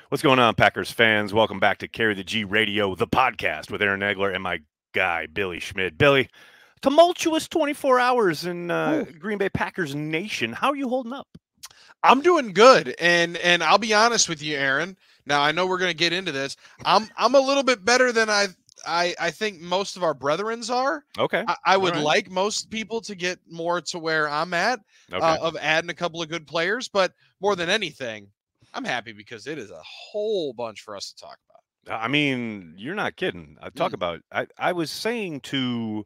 What's going on, Packers fans? Welcome back to Carry the G Radio, the podcast with Aaron Nagler and my guy, Billy Schmid. Billy, tumultuous 24 hours in Green Bay Packers Nation. How are you holding up? I'm doing good, and I'll be honest with you, Aaron. Now I know we're going to get into this. I'm a little bit better than I think most of our brethrens are. Okay. I would All right. like most people to get more to where I'm at Okay. of adding a couple of good players, but more than anything, I'm happy because it is a whole bunch for us to talk about. I mean, you're not kidding. I was saying to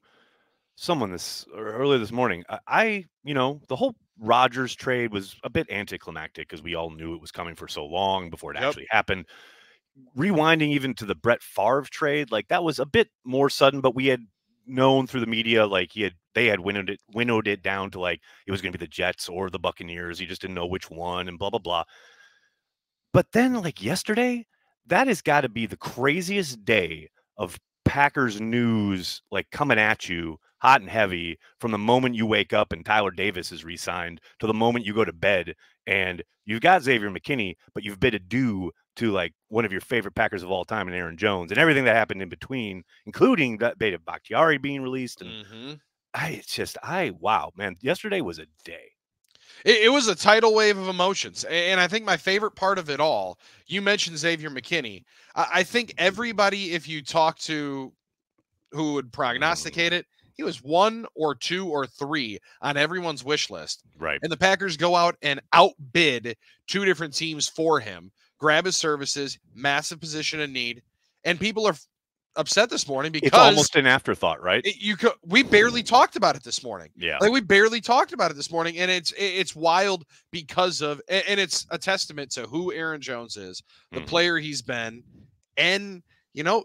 someone earlier this morning, the whole Rodgers trade was a bit anticlimactic because we all knew it was coming for so long before it actually happened. Rewinding even to the Brett Favre trade, like that was a bit more sudden, but we had known through the media, like they had winnowed it down to like it was going to be the Jets or the Buccaneers. You just didn't know which one and blah, blah, blah. But then like yesterday, that has got to be the craziest day of Packers news, like coming at you hot and heavy from the moment you wake up and Tyler Davis is re-signed to the moment you go to bed and you've got Xavier McKinney, but you've bid adieu to like one of your favorite Packers of all time and Aaron Jones and everything that happened in between, including that Beta Bakhtiari being released. And wow, man, yesterday was a day. It was a tidal wave of emotions. And I think my favorite part of it all, you mentioned Xavier McKinney. I think everybody, if you talk to who would prognosticate it, he was 1 or 2 or 3 on everyone's wish list. Right. And the Packers go out and outbid 2 different teams for him, grab his services, massive position in need. And people are upset this morning because it's almost an afterthought, right? We barely talked about it this morning. Yeah, like we barely talked about it this morning, and it's wild because of, and it's a testament to who Aaron Jones is, the player he's been, and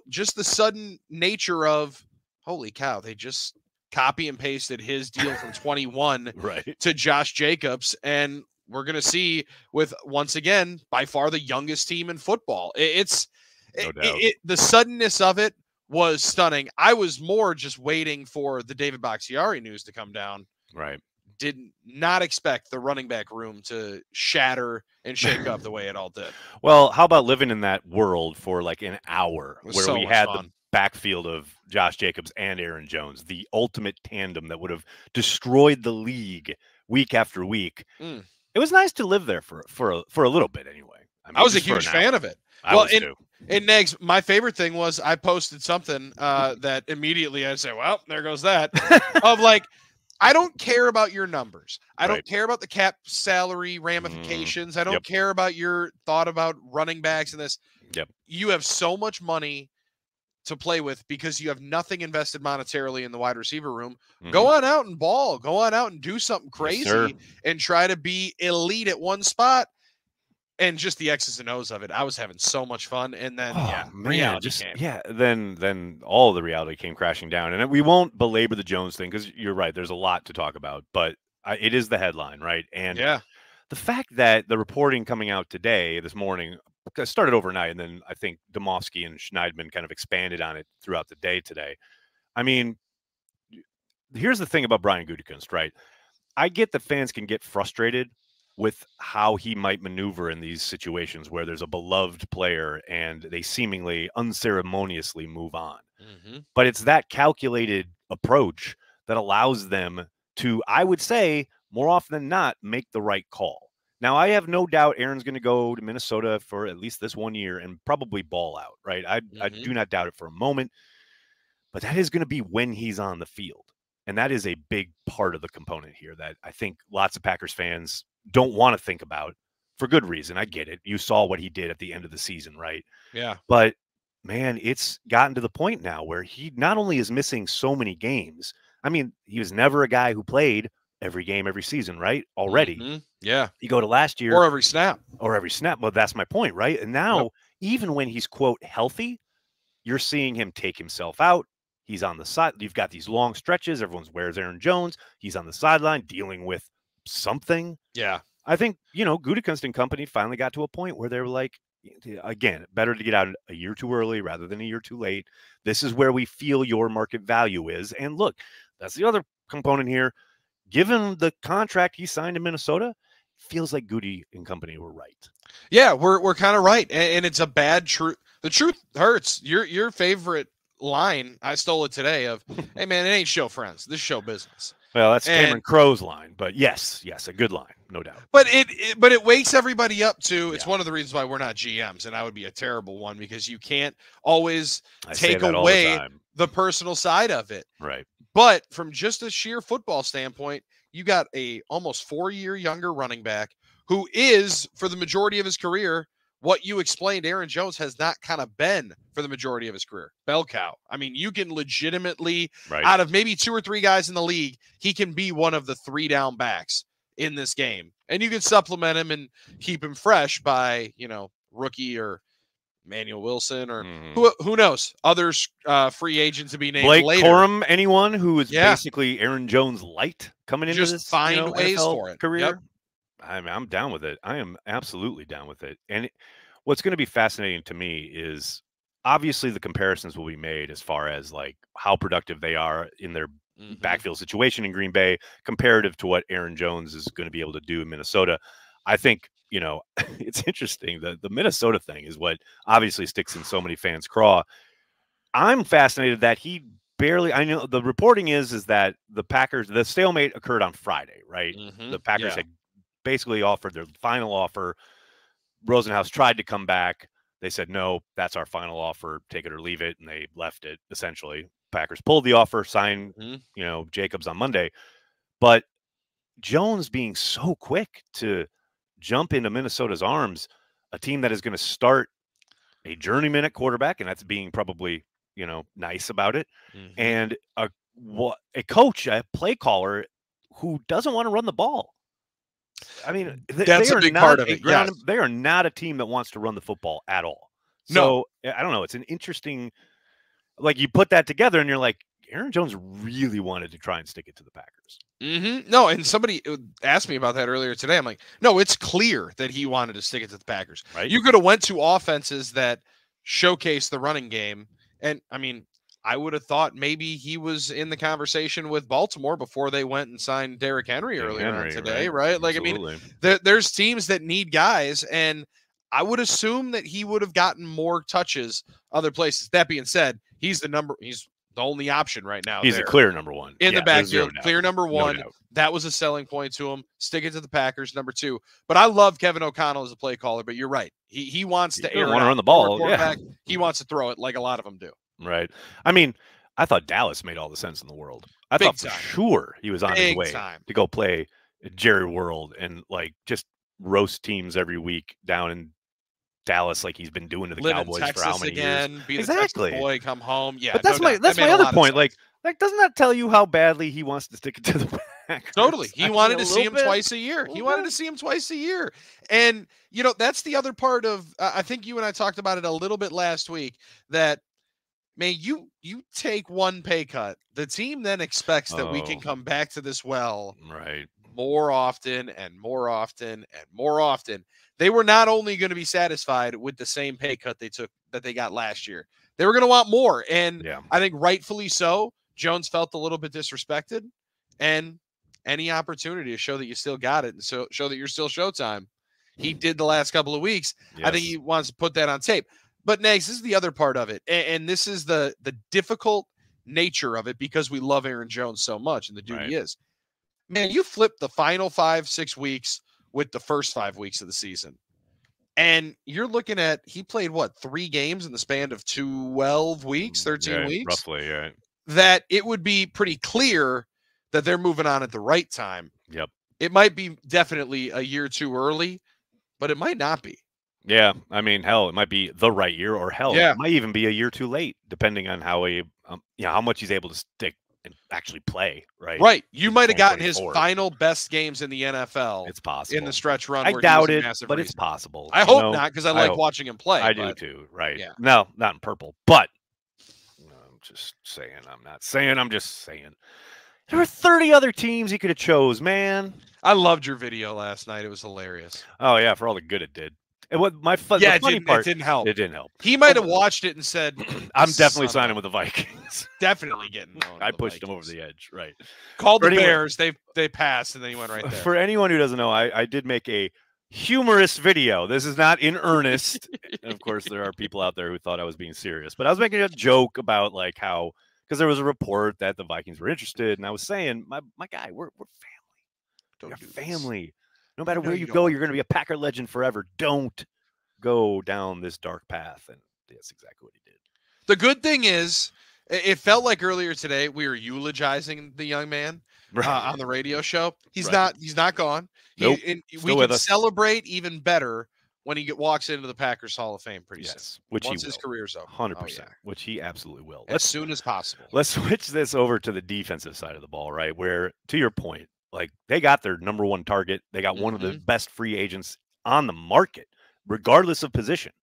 just the sudden nature of holy cow, they just copy and pasted his deal from 21 right to Josh Jacobs, and we're gonna see with once again by far the youngest team in football. The suddenness of it was stunning. I was more just waiting for the David Bakhtiari news to come down. Right. Did not expect the running back room to shatter and shake up the way it all did. Well, how about living in that world for like an hour where we had fun. The backfield of Josh Jacobs and Aaron Jones, the ultimate tandem that would have destroyed the league week after week. It was nice to live there for a little bit anyway. I was a huge fan of it. And Nags, my favorite thing was I posted something that immediately I say, well, there goes that. Of like, I don't care about your numbers. I don't care about the cap salary ramifications. I don't care about your thought about running backs and this. You have so much money to play with because you have nothing invested monetarily in the wide receiver room. Go on out and ball. Go on out and do something crazy and try to be elite at one spot. And just the X's and O's of it, I was having so much fun. And then, reality came. Then all the reality came crashing down. And we won't belabor the Jones thing because you're right. There's a lot to talk about, but it is the headline, right? And the fact that the reporting coming out this morning, started overnight, and then I think Domofsky and Schneidman kind of expanded on it throughout the day today. I mean, here's the thing about Brian Gutekunst, right? I get that fans can get frustrated with how he might maneuver in these situations where there's a beloved player and they seemingly unceremoniously move on. But it's that calculated approach that allows them to, I would say, more often than not, make the right call. Now, I have no doubt Aaron's going to go to Minnesota for at least this 1 year and probably ball out, right? I do not doubt it for a moment. But that is going to be when he's on the field. And that is a big part of the component here that I think lots of Packers fans don't want to think about for good reason. I get it. You saw what he did at the end of the season, right? Yeah. But, man, it's gotten to the point now where he not only is missing so many games. I mean, he was never a guy who played every game, every season, right? Already. Yeah. You go to last year. Or every snap. Well, that's my point, right? And now, even when he's, quote, healthy, you're seeing him take himself out. He's on the side. You've got these long stretches. Everyone's, where's Aaron Jones? He's on the sideline dealing with something. Yeah. I think, Gutekunst and company finally got to a point where they were like, again, better to get out a year too early rather than a year too late. This is where we feel your market value is. And look, that's the other component here. Given the contract he signed in Minnesota, feels like Goody and company were right. Yeah, we're kind of right, and it's a bad truth. The truth hurts. Your favorite line, I stole it today. Of hey man, it ain't show friends. This is show business. Well, that's Cameron Crowe's line, but yes, a good line, no doubt. But it wakes everybody up to. It's one of the reasons why we're not GMs, and I would be a terrible one because you can't always take away the personal side of it. Right. But from just a sheer football standpoint, you got a almost 4-year younger running back who is, for the majority of his career, what you explained Aaron Jones has not kind of been for the majority of his career. Bell cow. I mean, you can legitimately, out of maybe 2 or 3 guys in the league, he can be one of the 3 down backs in this game. And you can supplement him and keep him fresh by, rookie or Manuel Wilson or who knows, others free agents to be named Blake later. Corum, anyone who is basically Aaron Jones light coming into this find ways NFL for it. career. Yep. I'm down with it. I am absolutely down with it. And what's going to be fascinating to me is obviously the comparisons will be made as far as like how productive they are in their backfield situation in Green Bay comparative to what Aaron Jones is going to be able to do in Minnesota. I think, it's interesting. The Minnesota thing is what obviously sticks in so many fans' craw. I'm fascinated that he barely, I know the reporting is that the Packers, the stalemate occurred on Friday, right? The Packers had basically offered their final offer. Rosenhaus tried to come back. They said, no, that's our final offer. Take it or leave it. And they left it, essentially. Packers pulled the offer, signed, Jacobs on Monday. But Jones being so quick to jump into Minnesota's arms, a team that is going to start a journeyman at quarterback, and that's being probably, nice about it. And a coach, a play caller who doesn't want to run the ball. I mean, that's a big part of it. Yes. They are not a team that wants to run the football at all. So I don't know. It's an interesting, like you put that together and you're like, Aaron Jones really wanted to try and stick it to the Packers. No, and somebody asked me about that earlier today. I'm like, no, it's clear that he wanted to stick it to the Packers. Right? You could have went to offenses that showcase the running game. And I mean, I would have thought maybe he was in the conversation with Baltimore before they went and signed Derrick Henry earlier on today, right? Like, Absolutely. I mean, there's teams that need guys, and I would assume that he would have gotten more touches other places. That being said, he's the only option right now. He's a clear number one. In the backfield, clear number one. That was a selling point to him. Stick it to the Packers, number 2. But I love Kevin O'Connell as a play caller, but you're right. He wants to run the ball. He wants to throw it like a lot of them do. Right. I mean, I thought Dallas made all the sense in the world. I thought for sure he was on his way to go play Jerry World and like just roast teams every week down in Dallas like he's been doing to the Cowboys for how many years. Be the Texas boy, come home. Yeah, but that's my other point. Like, doesn't that tell you how badly he wants to stick it to the Packers? Totally. He wanted to see him twice a year. He wanted to see him twice a year. And, that's the other part of, I think you and I talked about it a little bit last week, that, man, you take one pay cut. The team then expects that we can come back to this right more often and more often and more often. They were not only going to be satisfied with the same pay cut that they got last year. They were going to want more. And I think rightfully so. Jones felt a little bit disrespected, and any opportunity to show that you still got it and so show that you're still Showtime. He did the last couple of weeks. Yes. I think he wants to put that on tape. But Nags, this is the other part of it. And this is the difficult nature of it because we love Aaron Jones so much. And the dude he is. Man, you flip the final 5-6 weeks with the first 5 weeks of the season. And you're looking at, he played 3 games in the span of 12 weeks, 13 weeks? Roughly, yeah. That it would be pretty clear that they're moving on at the right time. Yep. It might be definitely a year too early, but it might not be. Yeah, I mean, hell, it might be the right year, or hell, it might even be a year too late, depending on how how much he's able to stick and actually play. Right. Right. You might have gotten his final best games in the NFL. It's possible in the stretch run. I doubt it, but it's possible. I hope not, because I like watching him play. I do too. Right. Yeah. No, not in purple, but I'm just saying. I'm not saying. I'm just saying. There were 30 other teams he could have chose, man. I loved your video last night. It was hilarious. Oh yeah, for all the good it did. And what my it didn't help. It didn't help. He might have watched it and said, "I'm definitely signing with the Vikings." Definitely getting. I pushed him over the edge. Right. Called the Bears. They passed, and then he went right there. For anyone who doesn't know, I did make a humorous video. This is not in earnest. And of course, there are people out there who thought I was being serious. But I was making a joke about like how, because there was a report that the Vikings were interested, and I was saying, my guy, we're family. We're family. No matter where you go, you're going to be a Packer legend forever. Don't go down this dark path. And that's exactly what he did. The good thing is, it felt like earlier today we were eulogizing the young man on the radio show. He's not gone. Nope. We can celebrate even better when he walks into the Packers Hall of Fame pretty soon. Which once his career's over. 100%. Which he absolutely will. As soon as possible. Let's switch this over to the defensive side of the ball, right? Where, to your point, like they got their number one target. They got one of the best free agents on the market, regardless of position.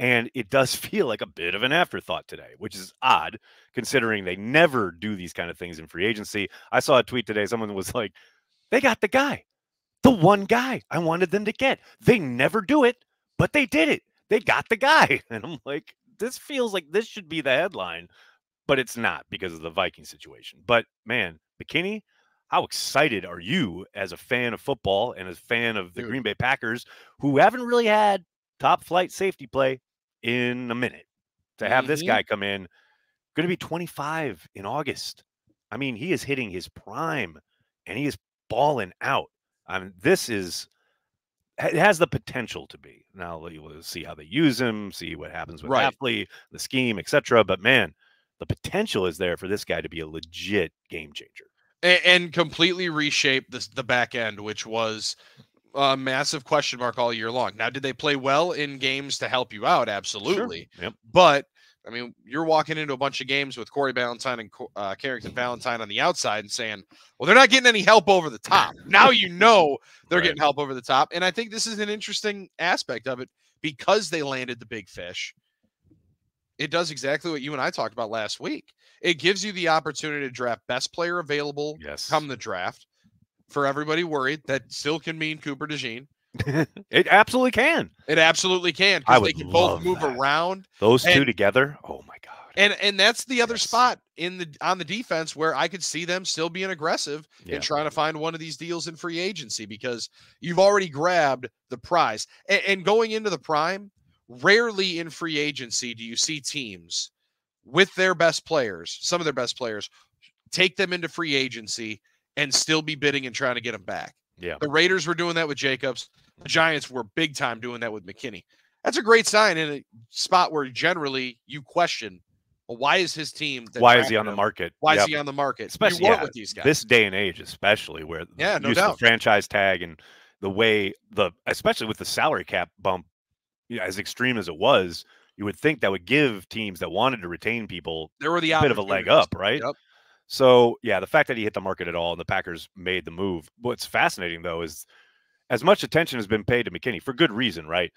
And it does feel like a bit of an afterthought today, which is odd considering they never do these kind of things in free agency. I saw a tweet today. Someone was like, they got the guy, the one guy I wanted them to get. They never do it, but they did it. They got the guy. And I'm like, this feels like this should be the headline, but it's not because of the Viking situation. But man, McKinney, how excited are you as a fan of football and as a fan of the Green Bay Packers, who haven't really had top flight safety play in a minute, to have this guy come in, going to be 25 in August. I mean, he is hitting his prime and he is balling out. I mean, it has the potential to be. Now we'll see how they use him, see what happens with Hafley, the scheme, etc. But man, the potential is there for this guy to be a legit game changer and completely reshape the back end, which was a massive question mark all year long. Now, did they play well in games to help you out? Absolutely. Sure. Yep. But I mean, you're walking into a bunch of games with Corey Ballantyne and Carrington Valentine on the outside and saying, well, they're not getting any help over the top. Now you know they're getting help over the top. And I think this is an interesting aspect of it because they landed the big fish. It does exactly what you and I talked about last week. It gives you the opportunity to draft best player available come the draft. For everybody worried, that still can mean Cooper DeJean. It absolutely can. It absolutely can, because they can both move around. Those two together. Oh my God. And that's the other spot on the defense where I could see them still being aggressive and trying to find one of these deals in free agency, because you've already grabbed the prize. And going into the prime, rarely in free agency do you see teams with their best players, some of their best players, take them into free agency and still be bidding and trying to get them back. Yeah. The Raiders were doing that with Jacobs. The Giants were big time doing that with McKinney. That's a great sign in a spot where generally you question, well, why is his team? Why is he on the market? Why is he on the market? Especially with these guys. This day and age, especially where no doubt. The franchise tag and the way especially with the salary cap bump, as extreme as it was, you would think that would give teams that wanted to retain people a bit of a leg up, right? Yep. So, yeah, the fact that he hit the market at all and the Packers made the move. What's fascinating, though, is as much attention has been paid to McKinney for good reason, right?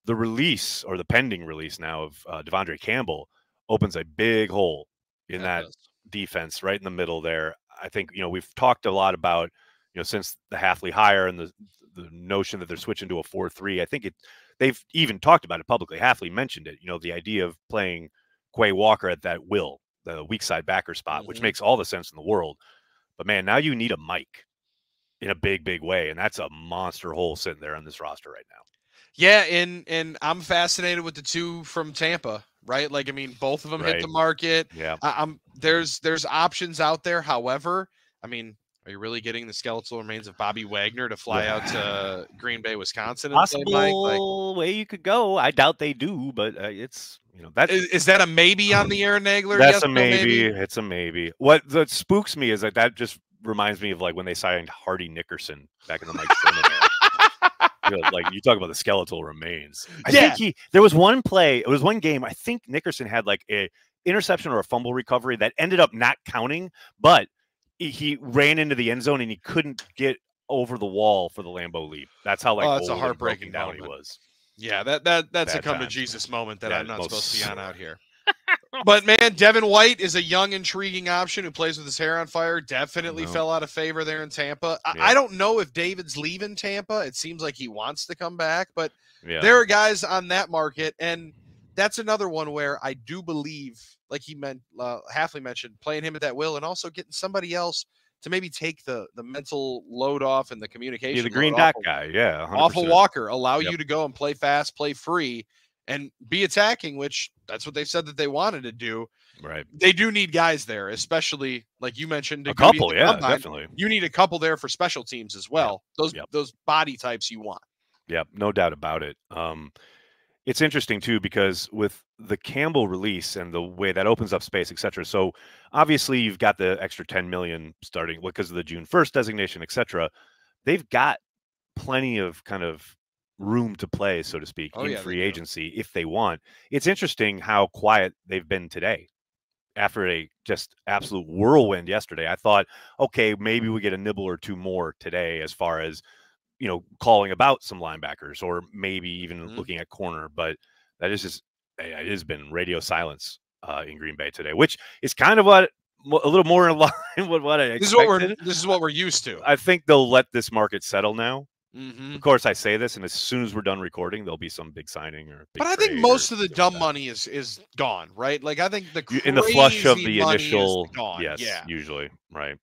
The release, or the pending release now, of Devondre Campbell opens a big hole in that defense right in the middle there. I think, we've talked a lot about, since the Hafley hire and the notion that they're switching to a 4-3. I think they've even talked about it publicly. Hafley mentioned it, the idea of playing Quay Walker at that the weak side backer spot, which makes all the sense in the world. But man, now you need a Mike in a big, big way. And that's a monster hole sitting there on this roster right now. Yeah. And I'm fascinated with the two from Tampa, right? Like, I mean, both of them hit the market. Yeah. There's options out there. However, I mean, are you really getting the skeletal remains of Bobby Wagner to fly out to Green Bay, Wisconsin? Possible way you could go. I doubt they do, but it's, is that a maybe on the Aaron Nagler? That's a maybe. It's a maybe. What spooks me is that just reminds me of like when they signed Hardy Nickerson back in the Mike Sherman era. Like you talk about the skeletal remains. I think there was one play. It was one game. I think Nickerson had like a interception or a fumble recovery that ended up not counting, but he ran into the end zone and he couldn't get over the wall for the Lambeau leap. That's how that's a heartbreaking down he was. Yeah, that's a come to Jesus moment that I'm not supposed to be on out here. But man, Devin White is a young, intriguing option who plays with his hair on fire. Definitely fell out of favor there in Tampa. I don't know if David's leaving Tampa. It seems like he wants to come back, but there are guys on that market, and that's another one where I do believe, like Hafley mentioned, playing him at that will, and also getting somebody else to maybe take the mental load off and the communication. Yeah, the green dot guy, yeah, 100%. Off of Walker, allow you to go and play fast, play free, and be attacking, which that's what they said that they wanted to do. Right. They do need guys there, especially like you mentioned. A couple, yeah, definitely. You need a couple there for special teams as well. Those body types you want. Yep, no doubt about it. It's interesting too because with the Campbell release and the way that opens up space, et cetera. So obviously you've got the extra 10 million starting because of the June 1st designation, et cetera. They've got plenty of kind of room to play, so to speak, in free agency if they want. It's interesting how quiet they've been today. After a just absolute whirlwind yesterday, I thought, okay, maybe we get a nibble or two more today as far as, calling about some linebackers or maybe even looking at corner. But that is just, it has been radio silence in Green Bay today, which is kind of a little more in line with what I expected. This is what we're used to. I think they'll let this market settle now. Of course, I say this, and as soon as we're done recording, there'll be some big signing or. But I think most of the dumb money is gone, right? Like I think in the flush of the initial, gone. Yes, usually, right.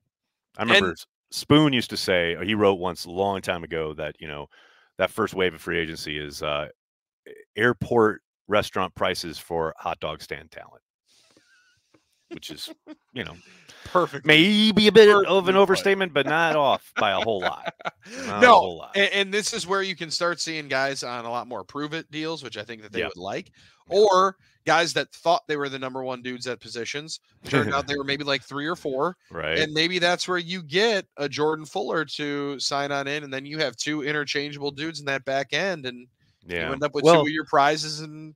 I remember Spoon used to say, he wrote once a long time ago that that first wave of free agency is airport restaurant prices for hot dog stand talent, which is perfect. Maybe a bit of an overstatement, but not off by a whole lot. A whole lot. And this is where you can start seeing guys on a lot more prove it deals, which I think that they would like, or guys that thought they were the number one dudes at positions turned out they were maybe like 3 or 4, right? And maybe that's where you get a Jordan Fuller to sign on in, and then you have 2 interchangeable dudes in that back end, and you end up with 2 of your prizes in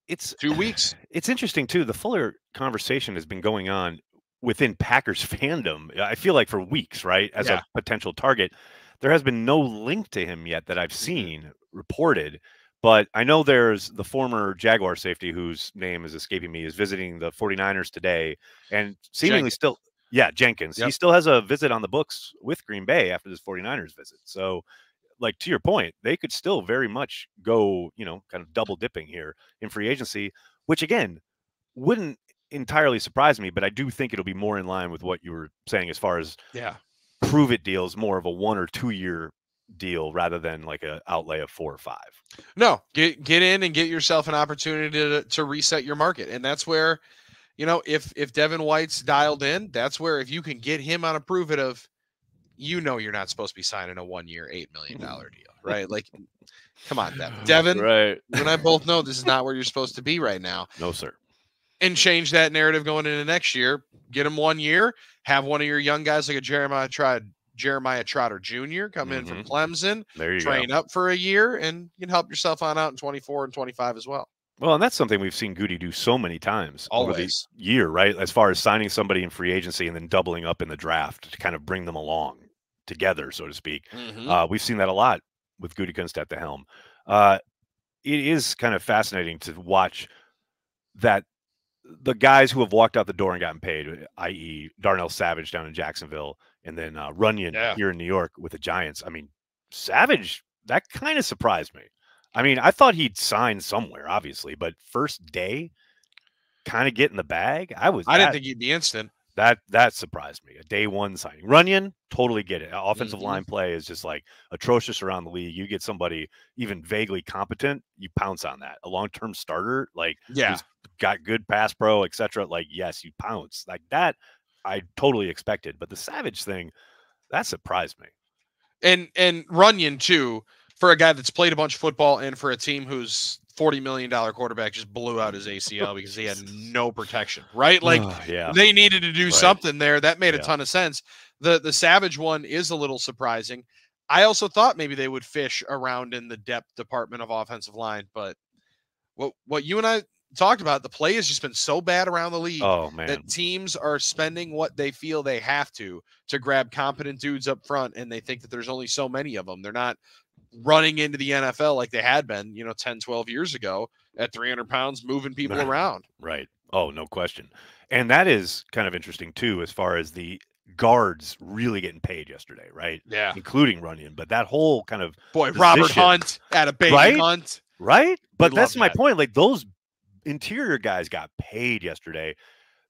it's 2 weeks. It's interesting too. The Fuller conversation has been going on within Packers fandom, I feel like for weeks, right? As a potential target. There has been no link to him yet that I've seen reported, but I know there's the former Jaguar safety whose name is escaping me is visiting the 49ers today and seemingly Jenkins. He still has a visit on the books with Green Bay after this 49ers visit. So like to your point, they could still very much go, kind of double dipping here in free agency, which again, wouldn't entirely surprise me, but I do think it'll be more in line with what you were saying as far as prove it deals, more of a 1 or 2 year deal rather than like a outlay of 4 or 5. No, get in and get yourself an opportunity to reset your market. And that's where, if Devin White's dialed in, that's where if you can get him on a prove it of, you're not supposed to be signing a 1-year, $8 million deal, right? Like, come on, Devin. Right. You and I both know this is not where you're supposed to be right now. No, sir. And change that narrative going into next year. Get him 1 year. Have one of your young guys like a Jeremiah Trotter Jr. come in from Clemson. There you train up for a year, and you can help yourself on out in 24 and 25 as well. Well, and that's something we've seen Goody do so many times over the year, right? As far as signing somebody in free agency and then doubling up in the draft to kind of bring them along together, so to speak. We've seen that a lot with Goody Kunst at the helm. It is kind of fascinating to watch that the guys who have walked out the door and gotten paid, i.e. Darnell Savage down in Jacksonville, and then Runyon here in New York with the Giants. I mean, Savage, that kind of surprised me. I mean, I thought he'd sign somewhere, obviously, but first day, kind of get in the bag. I didn't think he'd be instant. That surprised me. A day one signing. Runyon, totally get it. Offensive line play is just like atrocious around the league. You get somebody even vaguely competent, you pounce on that. A long-term starter, who's got good pass pro, etc. Like, yes, you pounce. Like that, I totally expected. But the Savage thing, that surprised me. And Runyon too, for a guy that's played a bunch of football and for a team whose $40 million quarterback just blew out his ACL because he had no protection, right? Like they needed to do something there. That made a ton of sense. The Savage one is a little surprising. I also thought maybe they would fish around in the depth department of offensive line, but what you and I talked about, the play has just been so bad around the league that teams are spending what they feel they have to grab competent dudes up front, and they think that there's only so many of them. They're not running into the NFL like they had been, 10, 12 years ago at 300 pounds, moving people around. Right. Oh, no question. And that is kind of interesting too, as far as the guards really getting paid yesterday, right? Yeah. Including Runyon. But that whole kind of position, Robert Hunt at a baby Hunt. Right. But that's my point. Like those interior guys got paid yesterday.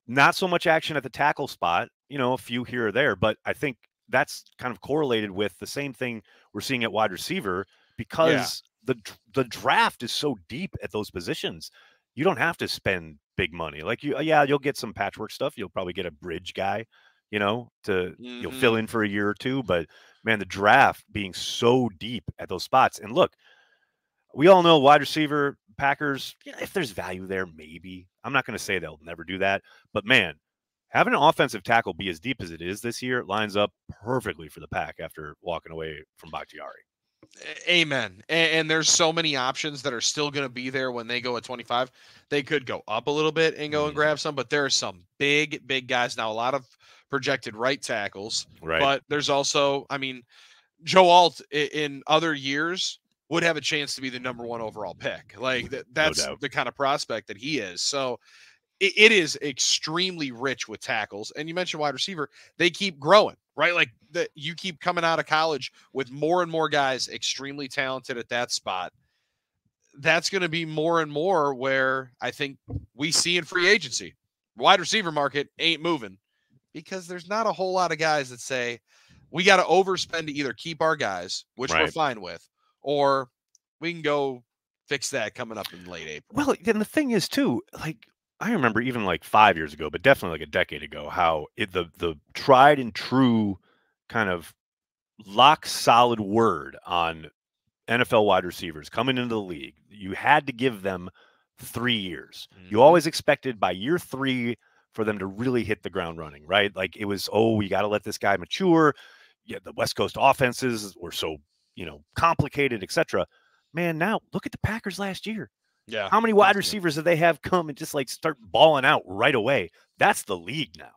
Not so much action at the tackle spot, a few here or there, but I think that's kind of correlated with the same thing we're seeing at wide receiver because the draft is so deep at those positions. You don't have to spend big money. Like you'll get some patchwork stuff. You'll probably get a bridge guy, you'll fill in for a year or two. But man, the draft being so deep at those spots. And look, we all know wide receiver Packers, if there's value there, maybe. I'm not going to say they'll never do that. But man, having an offensive tackle be as deep as it is this year lines up perfectly for the Pack after walking away from Bakhtiari. Amen. And there's so many options that are still going to be there when they go at 25. They could go up a little bit and go and grab some, but there are some big guys now, a lot of projected right tackles. Right. But there's also, Joe Alt in other years would have a chance to be the number 1 overall pick. Like that's the kind of prospect that he is. So it is extremely rich with tackles. And you mentioned wide receiver, they keep growing, right? Like you keep coming out of college with more and more guys extremely talented at that spot. That's going to be more and more where I think we see in free agency. Wide receiver market ain't moving because there's not a whole lot of guys that say we got to overspend to either keep our guys, which we're fine with, or we can go fix that coming up in late April. Well, then the thing is too, like I remember even like 5 years ago, but definitely like a decade ago, how the tried and true kind of lock solid word on NFL wide receivers coming into the league, you had to give them 3 years. You always expected by year 3 for them to really hit the ground running, right? Like it was, we got to let this guy mature. Yeah, the West Coast offenses were so, complicated, etc. Man, now look at the Packers last year. Yeah. How many wide receivers do they have come and just like start balling out right away? That's the league now.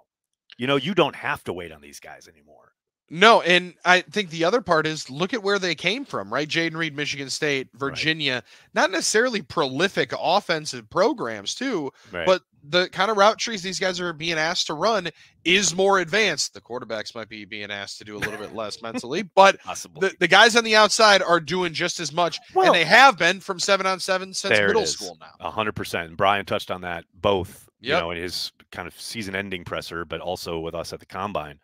You don't have to wait on these guys anymore. No, and I think the other part is look at where they came from, right? Jaden Reed, Michigan State, Virginia, not necessarily prolific offensive programs too, but the kind of route trees these guys are being asked to run is more advanced. The quarterbacks might be being asked to do a little bit less mentally, but the guys on the outside are doing just as much, and they have been from 7-on-7 since middle school now. 100%. And Brian touched on that both, in his kind of season-ending presser, but also with us at the Combine.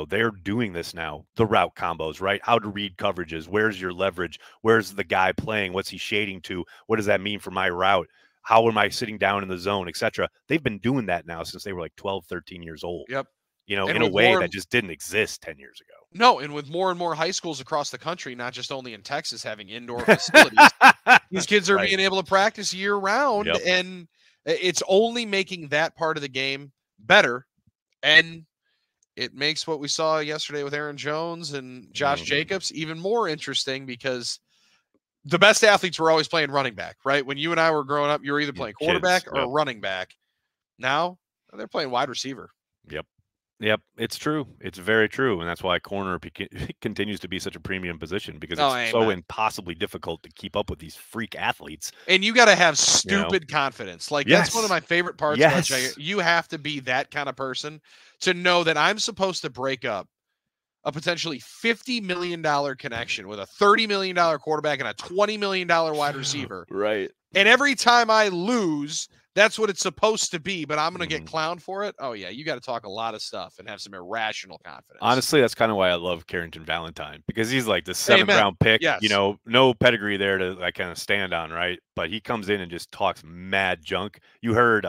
They're doing this now, the route combos, right? How to read coverages. Where's your leverage? Where's the guy playing? What's he shading to? What does that mean for my route? How am I sitting down in the zone, etc.? They've been doing that now since they were like 12, 13 years old. Yep. In a way that just didn't exist 10 years ago. No, and with more and more high schools across the country, not just only in Texas having indoor facilities, these kids are being able to practice year round, and it's only making that part of the game better. And it makes what we saw yesterday with Aaron Jones and Josh Jacobs even more interesting because the best athletes were always playing running back, right? When you and I were growing up, you were either playing quarterback or running back. Now they're playing wide receiver. Yep. It's true. It's very true. And that's why corner continues to be such a premium position because it's so impossibly difficult to keep up with these freak athletes. And you got to have stupid confidence. Like that's one of my favorite parts about Jair. You have to be that kind of person to know that I'm supposed to break up a potentially $50 million connection with a $30 million quarterback and a $20 million wide receiver. Right. And every time I lose, that's what it's supposed to be, but I'm going to get clowned for it. Oh, yeah, you got to talk a lot of stuff and have some irrational confidence. Honestly, that's kind of why I love Carrington Valentine because he's like the 7th-round pick. Yes. No pedigree there to like kind of stand on, right? But he comes in and just talks mad junk. You heard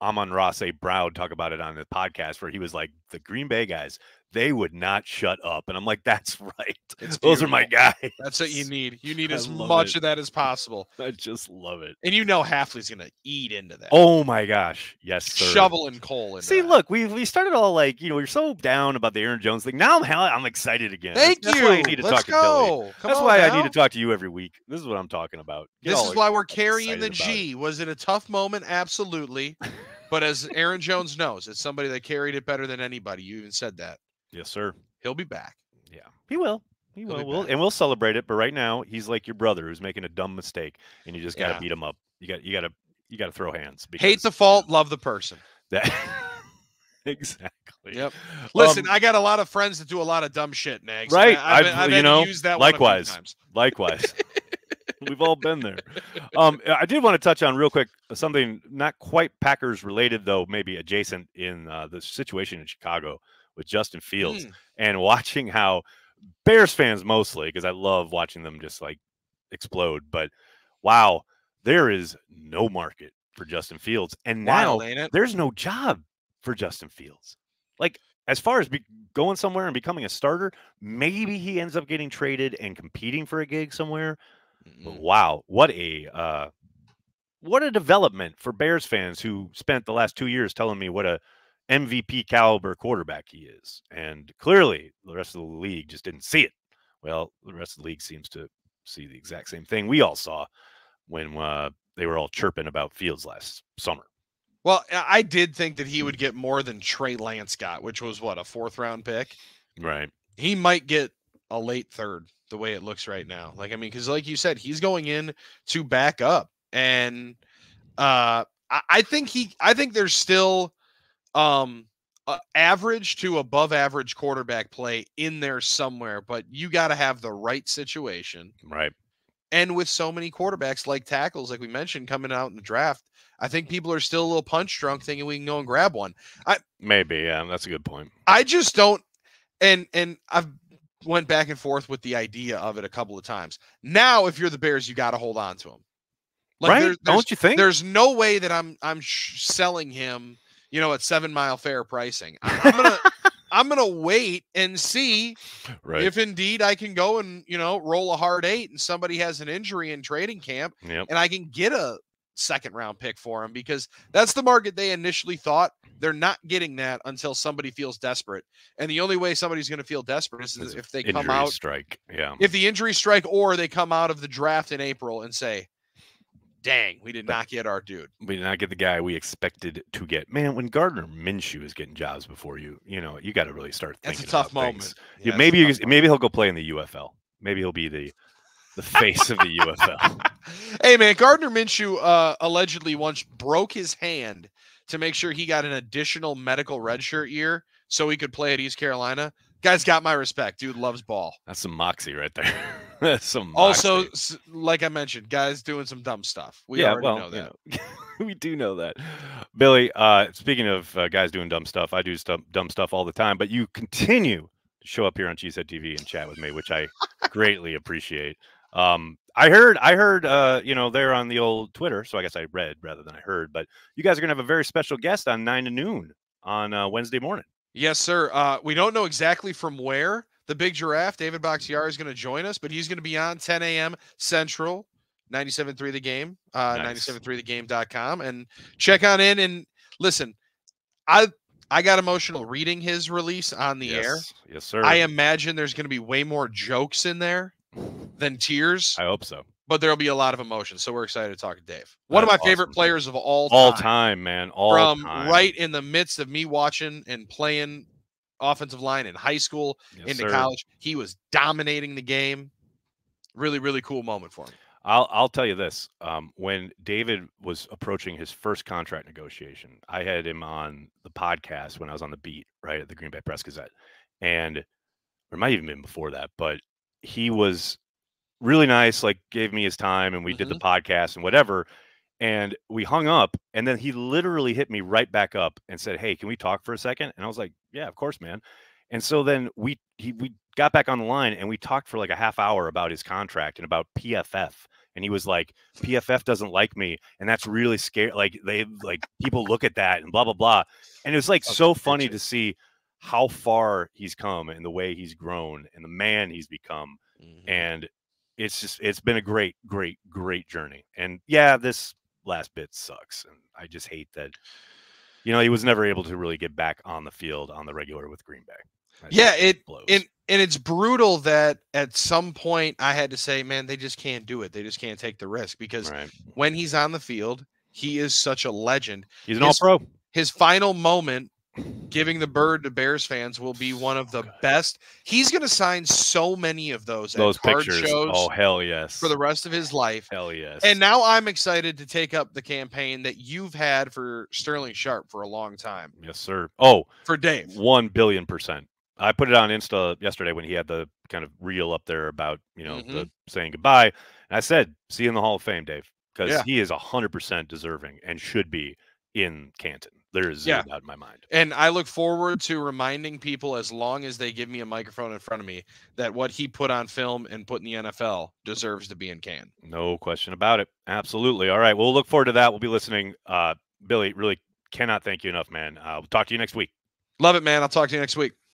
Amon-Ra St. Brown talk about it on the podcast where he was like, the Green Bay guys, they would not shut up. And I'm like, that's right. Those are my guys. That's what you need. You need as much of that as possible. I just love it. And Hafley's going to eat into that. Oh, my gosh. Yes, sir. Shoveling coal into that. Look, we started all like, we're so down about the Aaron Jones thing. Now I'm excited again. Thank you. That's why I need to talk to Billy. That's why I need to talk to you every week. This is what I'm talking about. This is why we're carrying the G. Was it a tough moment? Absolutely. But as Aaron Jones knows, it's somebody that carried it better than anybody. You even said that. Yes, sir. He'll be back. Yeah, he will. We'll celebrate it. But right now, he's like your brother who's making a dumb mistake, and you just got to beat him up. You got to throw hands. Because, hate the fault, love the person. Exactly. Yep. Listen, I got a lot of friends that do a lot of dumb shit, Nags. Right. I've used that likewise. One a few times. Likewise. We've all been there. I did want to touch on real quick something not quite Packers related, though maybe adjacent in the situation in Chicago with Justin Fields and watching how Bears fans mostly, because I love watching them just like explode. But wow, there is no market for Justin Fields, and now there's no job for Justin Fields. Like, as far as going somewhere and becoming a starter, maybe he ends up getting traded and competing for a gig somewhere. But wow, what a development for Bears fans who spent the last 2 years telling me what a MVP caliber quarterback he is. And clearly the rest of the league just didn't see it. Well, the rest of the league seems to see the exact same thing we all saw when they were all chirping about Fields last summer. Well, I did think that he would get more than Trey Lance got, which was what, a 4th-round pick? Right. He might get a late 3rd the way it looks right now. Like, I mean, because like you said, he's going in to back up. And I think there's still average to above average quarterback play in there somewhere, but you got to have the right situation. Right. And with so many quarterbacks like tackles, like we mentioned, coming out in the draft, I think people are still a little punch drunk thinking we can go and grab one. Maybe, yeah, that's a good point. I just don't, and I've went back and forth with the idea of it a couple of times. Now, if you're the Bears, you got to hold on to him. Like, right? Don't you think? There's no way that I'm selling him, at 7 Mile Fair pricing. I'm gonna wait and see if indeed I can go and roll a hard 8 and somebody has an injury in training camp and I can get a 2nd-round pick for him, because that's the market they initially thought. They're not getting that until somebody feels desperate, and the only way somebody's going to feel desperate is if they come out if the injury strike, or they come out of the draft in April and say, dang, we did not get our dude. We did not get the guy we expected to get. Man, when Gardner Minshew is getting jobs before you, you got to really start thinking. That's a tough moment. Yeah, maybe he'll go play in the UFL. Maybe he'll be the face of the UFL. Hey, man, Gardner Minshew allegedly once broke his hand to make sure he got an additional medical redshirt year so he could play at East Carolina. Guy's got my respect. Dude loves ball. That's some moxie right there. That's some moxie. Also, like I mentioned, guys doing some dumb stuff. We already know that. We do know that. Billy, speaking of guys doing dumb stuff, I do dumb stuff all the time, but you continue to show up here on Cheesehead TV and chat with me, which I greatly appreciate. I heard, there on the old Twitter, so I guess I read rather than I heard, but you guys are going to have a very special guest on 9 to noon on Wednesday morning. Yes, sir. We don't know exactly from where the big giraffe, David Bakhtiari, is going to join us, but he's going to be on 10 a.m. Central, 97.3 The Game, 97.3thegame.com, and check on in and listen. I got emotional reading his release on the air. Yes, sir. I imagine there's going to be way more jokes in there than tears. I hope so. But there'll be a lot of emotion, so we're excited to talk to Dave. One of my favorite players of all time. All time, man. All time. Right in the midst of me watching and playing offensive line in high school, into college. He was dominating the game. Really, really cool moment for him. I'll tell you this. When David was approaching his first contract negotiation, I had him on the podcast when I was on the beat, right, at the Green Bay Press Gazette. And it might even been before that, but he was really nice, like gave me his time, and we did the podcast and whatever. And we hung up, and then he literally hit me right back up and said, "Hey, can we talk for a second?" And I was like, "Yeah, of course, man." And so then we got back on the line, and we talked for like a half hour about his contract and about PFF. And he was like, "PFF doesn't like me, and that's really scary. Like people look at that and blah blah blah." And it was like so funny to see how far he's come and the way he's grown and the man he's become. And it's been a great journey. And yeah, this last bit sucks, and I just hate that he was never able to really get back on the field on the regular with Green Bay. And it's brutal that at some point I had to say, man, they just can't do it. They just can't take the risk, because when he's on the field, he is such a legend. He's an all-pro. His final moment giving the bird to Bears fans will be one of the best. He's going to sign so many of those pictures. Shows. Oh, hell yes. For the rest of his life. Hell yes. And now I'm excited to take up the campaign that you've had for Sterling Sharp for a long time. Yes, sir. Oh, for Dave. 1,000,000,000%. I put it on Insta yesterday when he had the kind of reel up there about, the saying goodbye. And I said, see you in the Hall of Fame, Dave, because he is 100% deserving and should be in Canton. There is zero doubt in my mind. And I look forward to reminding people, as long as they give me a microphone in front of me, that what he put on film and put in the NFL deserves to be in Canton. No question about it. Absolutely. All right. We'll look forward to that. We'll be listening. Billy, really cannot thank you enough, man. We'll talk to you next week. Love it, man. I'll talk to you next week.